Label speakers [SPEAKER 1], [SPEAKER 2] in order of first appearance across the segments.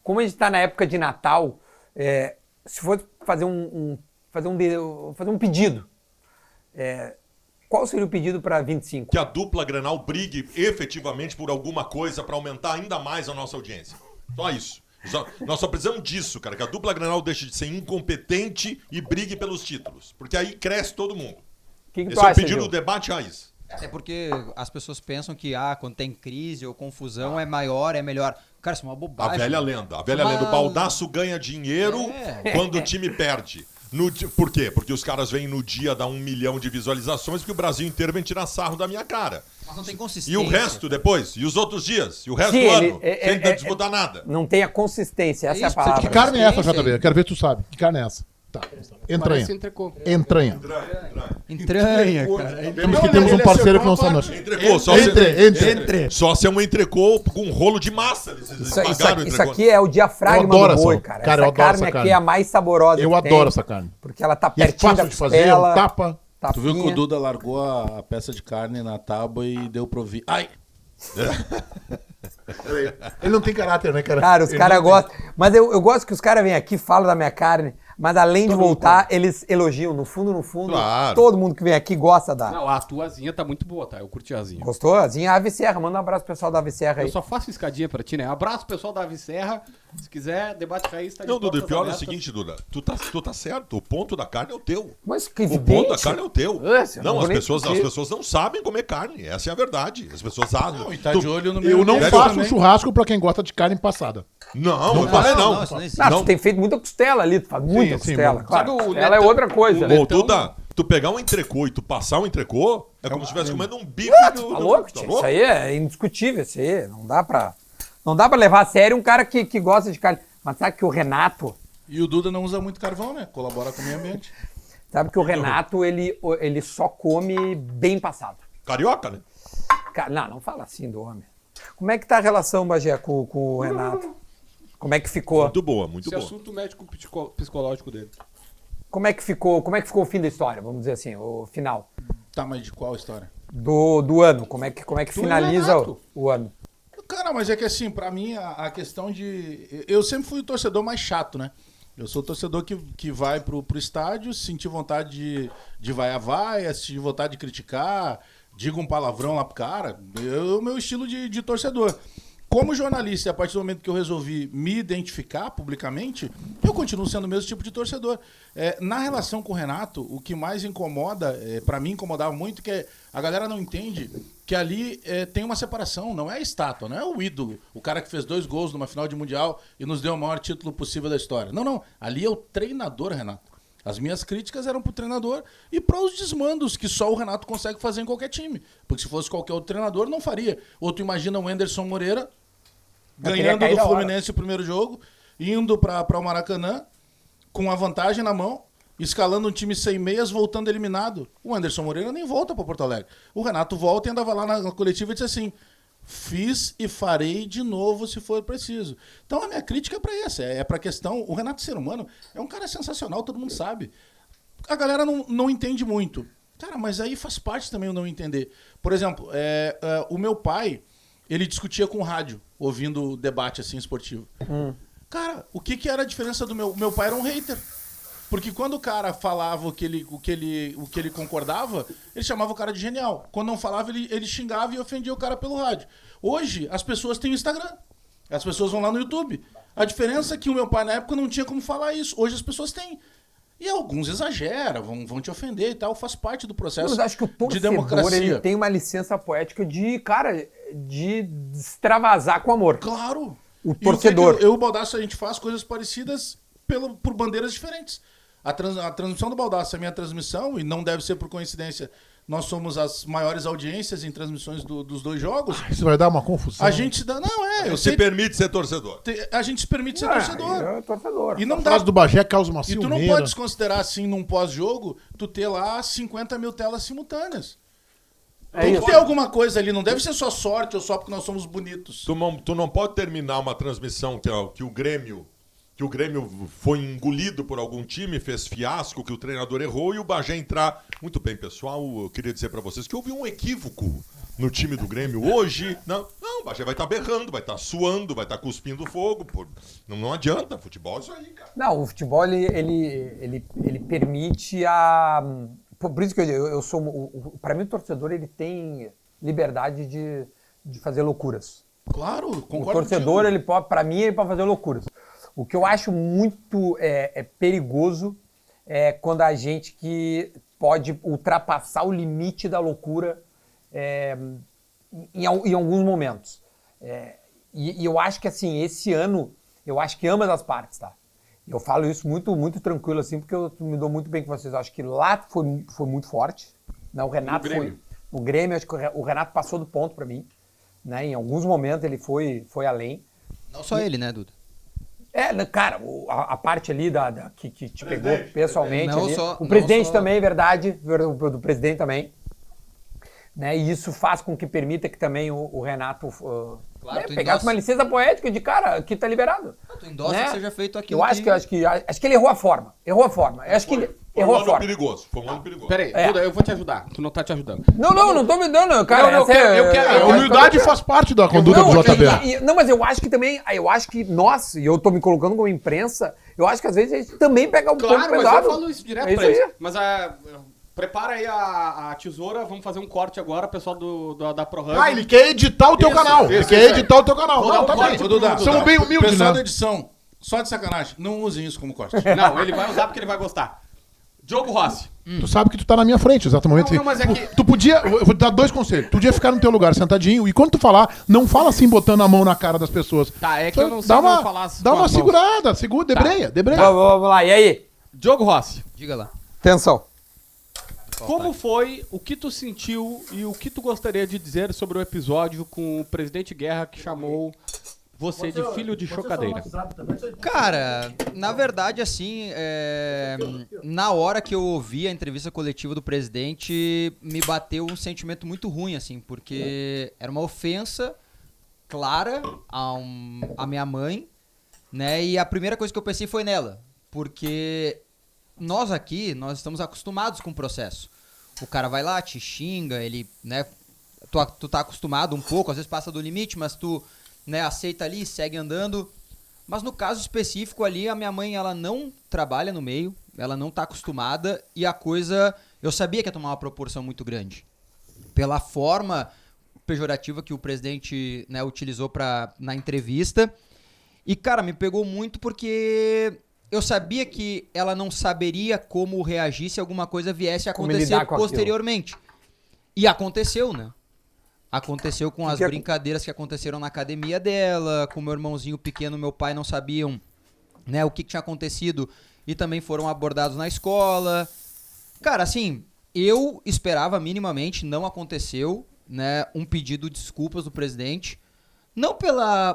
[SPEAKER 1] como a gente está na época de Natal, se for fazer fazer um pedido, qual seria o pedido para 25?
[SPEAKER 2] Que a dupla Grenal brigue efetivamente por alguma coisa para aumentar ainda mais a nossa audiência. Só isso. Nós só precisamos disso, cara. Que a dupla Grenal deixe de ser incompetente e brigue pelos títulos. Porque aí cresce todo mundo. Esse é o pedido do debate raiz.
[SPEAKER 3] É porque as pessoas pensam que quando tem crise ou confusão é maior, é melhor. Cara, isso é uma bobagem.
[SPEAKER 2] A velha lenda. O Baldaço ganha dinheiro quando o time perde. Por quê? Porque os caras vêm no dia dar 1 milhão de visualizações porque o Brasil inteiro vem tirar sarro da minha cara.
[SPEAKER 3] Mas não tem consistência.
[SPEAKER 2] E o resto depois? E os outros dias? E o resto do ano? Sem disputar nada.
[SPEAKER 1] Não tem a consistência, essa é a palavra.
[SPEAKER 4] Que carne é essa, JB? Eu quero ver se tu sabe. Que carne é essa? Tá. Entranha. Entranha.
[SPEAKER 3] Entranha, cara.
[SPEAKER 4] Temos um parceiro que não sabe.
[SPEAKER 2] Entrecô, só se é um entrecô com um rolo de massa.
[SPEAKER 1] Isso aqui é o diafragma do boi, cara. Essa carne aqui é a mais saborosa.
[SPEAKER 4] Eu adoro essa carne.
[SPEAKER 1] Porque ela tá pertinho da costela.
[SPEAKER 4] É fácil de fazer, tapa.
[SPEAKER 5] Tu viu que o Duda largou a peça de carne na tábua e deu pro ouvir. Ai!
[SPEAKER 4] Ele não tem caráter, né, cara?
[SPEAKER 1] Cara, os caras gostam. Mas eu gosto que os caras vêm aqui, falam da minha carne, mas além de voltar, eles elogiam. No fundo,
[SPEAKER 2] claro.
[SPEAKER 1] Todo mundo que vem aqui gosta da...
[SPEAKER 6] Não, a tuazinha tá muito boa, tá? Eu curti a asinha.
[SPEAKER 1] Gostou? Asinha Ave Serra. Manda um abraço pro pessoal da Ave Serra aí.
[SPEAKER 6] Eu só faço escadinha pra ti, né? Abraço pessoal da Ave Serra. Se quiser, debate raiz tá de
[SPEAKER 2] Não, Duda, o pior é o
[SPEAKER 6] abertas.
[SPEAKER 2] seguinte, Duda. Tu tá certo. O ponto da carne é o teu.
[SPEAKER 1] Mas que
[SPEAKER 2] O ponto da carne é o teu. Não, as
[SPEAKER 1] nem
[SPEAKER 2] pessoas não sabem comer carne. Essa é a verdade. As pessoas sabem.
[SPEAKER 5] Não, e tá de olho no meu
[SPEAKER 4] Eu não
[SPEAKER 5] universo
[SPEAKER 4] faço
[SPEAKER 5] também.
[SPEAKER 4] churrasco pra quem gosta de carne passada.
[SPEAKER 2] Não, eu falei não.
[SPEAKER 3] isso não existe.
[SPEAKER 1] Tu tem feito muita costela ali, tu faz muita
[SPEAKER 4] sim,
[SPEAKER 1] costela.
[SPEAKER 4] bom.
[SPEAKER 1] Claro,
[SPEAKER 6] Sabe o
[SPEAKER 1] costela é
[SPEAKER 6] Netão-
[SPEAKER 1] outra coisa.
[SPEAKER 2] Bom, tu pegar um entrecô e tu passar um entrecô, é como se estivesse comendo um bife
[SPEAKER 1] Tá louco, tia? Isso aí é indiscutível, isso aí. Não dá pra levar a sério um cara que gosta de carne. Mas sabe que o Renato...
[SPEAKER 5] E o Duda não usa muito carvão, né? Colabora com o meio ambiente.
[SPEAKER 1] Sabe que o Renato, ele só come bem passado.
[SPEAKER 2] Carioca, né?
[SPEAKER 1] Não fala assim do homem. Como é que tá a relação, Bagé, com o Renato? Como é que ficou?
[SPEAKER 2] Muito boa, muito
[SPEAKER 6] Esse
[SPEAKER 2] boa.
[SPEAKER 6] assunto médico psicológico dele.
[SPEAKER 1] Como é que ficou o fim da história, vamos dizer assim, o final
[SPEAKER 5] Tá, mas de qual história?
[SPEAKER 1] do ano? Como é que finaliza
[SPEAKER 5] Renato.
[SPEAKER 1] o ano?
[SPEAKER 5] Cara, mas é que assim, pra mim, a questão de... Eu sempre fui o torcedor mais chato, né? Eu sou o torcedor que vai pro estádio, sentir vontade de vai-a-vai, sentir vontade de criticar, diga um palavrão lá pro cara. É o meu estilo de torcedor. Como jornalista, a partir do momento que eu resolvi me identificar publicamente, eu continuo sendo o mesmo tipo de torcedor. Na relação com o Renato, o que mais incomoda, pra mim incomodava muito, que a galera não entende que ali tem uma separação, não é a estátua, não é o ídolo, o cara que fez 2 gols numa final de Mundial e nos deu o maior título possível da história. Não, ali é o treinador, Renato. As minhas críticas eram pro treinador e para os desmandos que só o Renato consegue fazer em qualquer time. Porque se fosse qualquer outro treinador, não faria. Ou tu imagina o Anderson Moreira ganhando do Fluminense o primeiro jogo, indo para o Maracanã com a vantagem na mão, escalando um time sem meias, voltando eliminado. O Anderson Moreira nem volta para Porto Alegre. O Renato volta e andava lá na coletiva e disse assim: fiz e farei de novo se for preciso. Então a minha crítica é para essa, é para a questão... O Renato, ser humano, é um cara sensacional, todo mundo sabe. A galera não entende muito. Cara, mas aí faz parte também o não entender. Por exemplo, o meu pai, ele discutia com rádio, ouvindo debate assim esportivo. Cara, o que era a diferença do meu pai? Era um hater. Porque quando o cara falava o que ele concordava, ele chamava o cara de genial. Quando não falava, ele xingava e ofendia o cara pelo rádio. Hoje, as pessoas têm Instagram. As pessoas vão lá no YouTube. A diferença é que o meu pai, na época, não tinha como falar isso. Hoje as pessoas têm. E alguns exageram, vão te ofender e tal. Faz parte do processo
[SPEAKER 1] Mas acho que o
[SPEAKER 5] de
[SPEAKER 1] torcedor,
[SPEAKER 5] democracia.
[SPEAKER 1] ele tem uma licença poética de extravasar com amor.
[SPEAKER 5] Claro.
[SPEAKER 1] O
[SPEAKER 5] E
[SPEAKER 1] torcedor.
[SPEAKER 5] eu e o Baldasso, a gente faz coisas parecidas por bandeiras diferentes. A transmissão do Baldasso é a minha transmissão, e não deve ser por coincidência. Nós somos as maiores audiências em transmissões dos 2 jogos.
[SPEAKER 4] Isso vai dar uma confusão.
[SPEAKER 5] A gente dá. Não, eu
[SPEAKER 2] Se
[SPEAKER 5] sei.
[SPEAKER 2] permite ser torcedor.
[SPEAKER 5] A gente se permite ser torcedor.
[SPEAKER 1] É torcedor.
[SPEAKER 5] E não
[SPEAKER 4] A
[SPEAKER 5] dá.
[SPEAKER 4] frase do Bagé causa uma
[SPEAKER 5] E tu
[SPEAKER 4] ciumeira.
[SPEAKER 5] não pode desconsiderar assim, num pós-jogo, tu ter lá 50 mil telas simultâneas. Tem que ter alguma coisa ali, não deve ser só sorte ou só porque nós somos bonitos.
[SPEAKER 2] Tu não pode terminar uma transmissão que o Grêmio foi engolido por algum time, fez fiasco, que o treinador errou, e o Bagé entrar. Muito bem, pessoal, eu queria dizer para vocês que houve um equívoco no time do Grêmio hoje? Não, o Bagé vai estar berrando, vai estar suando, vai estar cuspindo fogo. Pô. Não adianta, futebol é isso aí, cara.
[SPEAKER 1] Não, o futebol, ele permite a... Por isso que eu sou... Para mim, o torcedor, ele tem liberdade de fazer loucuras.
[SPEAKER 5] Claro, concordo.
[SPEAKER 1] O torcedor,
[SPEAKER 5] contigo.
[SPEAKER 1] ele pode, para mim, ele pode fazer loucuras. O que eu acho muito perigoso é quando a gente que pode ultrapassar o limite da loucura em alguns momentos. E eu acho que, assim, esse ano, eu acho que ambas as partes, tá? Eu falo isso muito, muito tranquilo, assim, porque eu me dou muito bem com vocês. Eu acho que lá foi muito forte. Né? O Renato foi... No Grêmio, acho que o Renato passou do ponto pra mim. Né? Em alguns momentos ele foi além.
[SPEAKER 3] Não só ele, né, Duda?
[SPEAKER 1] Cara, a parte ali que te pegou pessoalmente.
[SPEAKER 3] Não
[SPEAKER 1] Ali.
[SPEAKER 3] só-
[SPEAKER 1] O presidente
[SPEAKER 3] não só-
[SPEAKER 1] também, é verdade. Do presidente também. Né? E isso faz com que permita que também o Renato
[SPEAKER 3] Claro, tu
[SPEAKER 1] pegasse
[SPEAKER 3] endossa.
[SPEAKER 1] uma licença poética de cara que tá liberado.
[SPEAKER 3] Tu endossa
[SPEAKER 1] Né?
[SPEAKER 3] que seja feito aquilo
[SPEAKER 1] Eu acho que ele errou a forma. Acho que ele
[SPEAKER 2] Foi
[SPEAKER 1] errou
[SPEAKER 2] um
[SPEAKER 1] a
[SPEAKER 2] ano
[SPEAKER 1] forma.
[SPEAKER 2] perigoso. Foi um ano perigoso.
[SPEAKER 6] Peraí, Duda, eu vou te ajudar. Tu não tá te ajudando.
[SPEAKER 1] Não tô me dando, cara.
[SPEAKER 6] Não, eu quero-
[SPEAKER 4] A humildade faz parte da conduta do JB.
[SPEAKER 1] Não, mas eu acho que também, nós, e eu tô me colocando como imprensa, eu acho que às vezes a gente também pega um pouco
[SPEAKER 6] Claro, mas
[SPEAKER 1] pesado.
[SPEAKER 6] eu falo isso direto
[SPEAKER 1] É isso
[SPEAKER 6] pra eles.
[SPEAKER 1] aí.
[SPEAKER 6] Mas prepara aí a tesoura, vamos fazer um corte agora, pessoal da ProHub.
[SPEAKER 4] Ah, ele quer editar o teu
[SPEAKER 6] Isso,
[SPEAKER 4] canal. Ele
[SPEAKER 6] isso,
[SPEAKER 4] quer
[SPEAKER 6] isso aí.
[SPEAKER 4] editar o teu canal.
[SPEAKER 6] Vou dar
[SPEAKER 4] Não,
[SPEAKER 6] um
[SPEAKER 4] tá
[SPEAKER 6] corte,
[SPEAKER 4] bem.
[SPEAKER 5] Duda,
[SPEAKER 4] Somos bem humildes,
[SPEAKER 5] Pessoal da
[SPEAKER 4] né?
[SPEAKER 5] edição, só de sacanagem, não usem isso como corte.
[SPEAKER 6] Não, ele vai usar porque ele vai gostar. Diogo Rossi.
[SPEAKER 4] Tu sabe que tu tá na minha frente, exatamente.
[SPEAKER 6] Não, mas é que-
[SPEAKER 4] Tu podia... Eu vou te dar 2 conselhos. Tu podia ficar no teu lugar sentadinho e quando tu falar, não fala assim botando a mão na cara das pessoas.
[SPEAKER 6] Tá, é que eu não sei
[SPEAKER 4] Dá
[SPEAKER 6] como
[SPEAKER 4] uma,
[SPEAKER 6] falar
[SPEAKER 4] dá
[SPEAKER 6] com
[SPEAKER 4] uma
[SPEAKER 6] as mãos.
[SPEAKER 4] segurada, debreia.
[SPEAKER 1] Vamos lá, e aí?
[SPEAKER 6] Diogo Rossi.
[SPEAKER 3] Diga lá.
[SPEAKER 1] Atenção.
[SPEAKER 6] Como foi, o que tu sentiu e o que tu gostaria de dizer sobre o episódio com o presidente Guerra que chamou você de filho de chocadeira?
[SPEAKER 3] Cara, na verdade, assim, na hora que eu ouvi a entrevista coletiva do presidente, me bateu um sentimento muito ruim, assim, porque era uma ofensa clara à minha mãe, né? E a primeira coisa que eu pensei foi nela, porque nós estamos acostumados com o processo. O cara vai lá, te xinga, ele, né? Tu tá acostumado um pouco, às vezes passa do limite, mas tu, né, aceita ali, segue andando. Mas no caso específico ali, a minha mãe, ela não trabalha no meio, ela não tá acostumada e a coisa, eu sabia que ia tomar uma proporção muito grande. Pela forma pejorativa que o presidente, né, utilizou na entrevista. E, cara, me pegou muito porque eu sabia que ela não saberia como reagir se alguma coisa viesse a
[SPEAKER 1] Como
[SPEAKER 3] acontecer
[SPEAKER 1] lidar com aquilo.
[SPEAKER 3] posteriormente. E aconteceu, né? Aconteceu com as
[SPEAKER 1] Que-
[SPEAKER 3] brincadeiras que aconteceram na academia dela, com meu irmãozinho pequeno, meu pai não sabiam, né, o que tinha acontecido e também foram abordados na escola. Cara, assim, eu esperava minimamente, não aconteceu, né, um pedido de desculpas do presidente. Não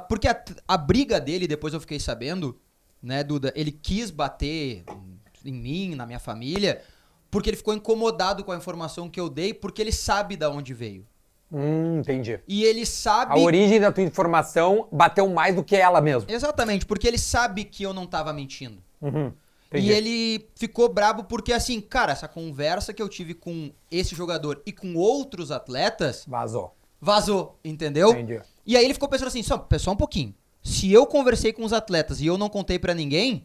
[SPEAKER 3] porque a briga dele, depois eu fiquei sabendo, né, Duda, ele quis bater em mim, na minha família, porque ele ficou incomodado com a informação que eu dei, porque ele sabe de onde veio.
[SPEAKER 1] Entendi.
[SPEAKER 3] E ele sabe...
[SPEAKER 1] A origem da tua informação bateu mais do que ela mesmo.
[SPEAKER 3] Exatamente, porque ele sabe que eu não tava mentindo.
[SPEAKER 1] Entendi.
[SPEAKER 3] E ele ficou brabo porque, assim, cara, essa conversa que eu tive com esse jogador e com outros atletas
[SPEAKER 1] Vazou,
[SPEAKER 3] entendeu?
[SPEAKER 1] entendi.
[SPEAKER 3] E aí ele ficou pensando assim, só um pouquinho. Se eu conversei com os atletas e eu não contei pra ninguém,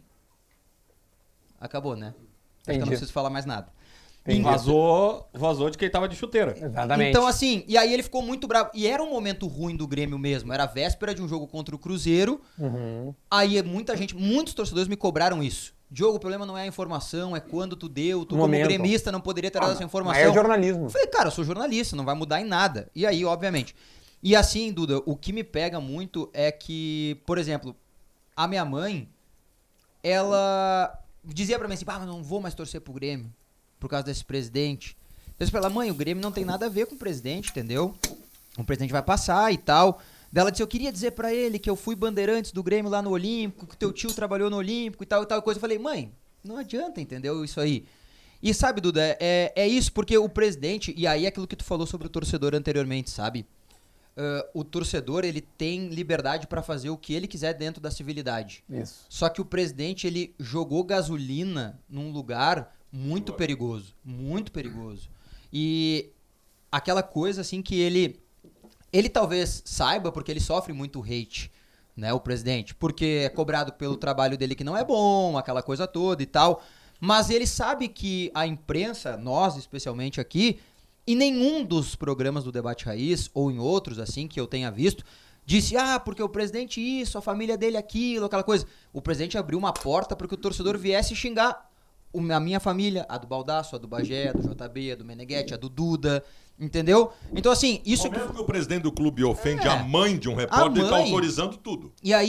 [SPEAKER 3] acabou, né? Acho que eu não
[SPEAKER 1] Entendi.
[SPEAKER 3] preciso falar mais nada.
[SPEAKER 1] Entendi.
[SPEAKER 6] Vazou de quem tava de chuteira.
[SPEAKER 1] Exatamente.
[SPEAKER 3] Então, assim, e aí ele ficou muito bravo. E era um momento ruim do Grêmio mesmo. Era a véspera de um jogo contra o Cruzeiro. Aí muitos torcedores me cobraram isso. Diogo, o problema não é a informação, é quando tu deu. Tu, como
[SPEAKER 1] Momento.
[SPEAKER 3] gremista, não poderia ter dado essa informação.
[SPEAKER 1] Mas é jornalismo.
[SPEAKER 3] Eu falei, cara, eu sou jornalista, não vai mudar em nada. E aí, obviamente. E assim, Duda, o que me pega muito é que, por exemplo, a minha mãe, ela dizia pra mim assim, mas não vou mais torcer pro Grêmio por causa desse presidente. Eu disse pra ela, mãe, o Grêmio não tem nada a ver com o presidente, entendeu? O presidente vai passar e tal. Daí ela disse, eu queria dizer pra ele que eu fui bandeirantes do Grêmio lá no Olímpico, que teu tio trabalhou no Olímpico e tal coisa. Eu falei, mãe, não adianta, entendeu? Isso aí. E sabe, Duda, é isso, porque o presidente, e aí é aquilo que tu falou sobre o torcedor anteriormente, sabe? O torcedor, ele tem liberdade pra fazer o que ele quiser dentro da civilidade.
[SPEAKER 1] Isso.
[SPEAKER 3] Só que o presidente, ele jogou gasolina num lugar muito perigoso. Muito perigoso. E aquela coisa, assim, que ele Ele talvez saiba, porque ele sofre muito hate, né, o presidente, porque é cobrado pelo trabalho dele que não é bom, aquela coisa toda e tal, mas ele sabe que a imprensa, nós especialmente aqui, em nenhum dos programas do Debate Raiz, ou em outros assim que eu tenha visto, disse, porque o presidente isso, a família dele aquilo, aquela coisa. O presidente abriu uma porta para que o torcedor viesse xingar a minha família, a do Baldasso, a do Bagé, a do JB, a do Meneghetti, a do Duda, entendeu? Então assim, isso...
[SPEAKER 2] Ao mesmo que o presidente do clube ofende a mãe de um repórter, ele tá
[SPEAKER 3] mãe.
[SPEAKER 2] autorizando tudo.
[SPEAKER 3] E aí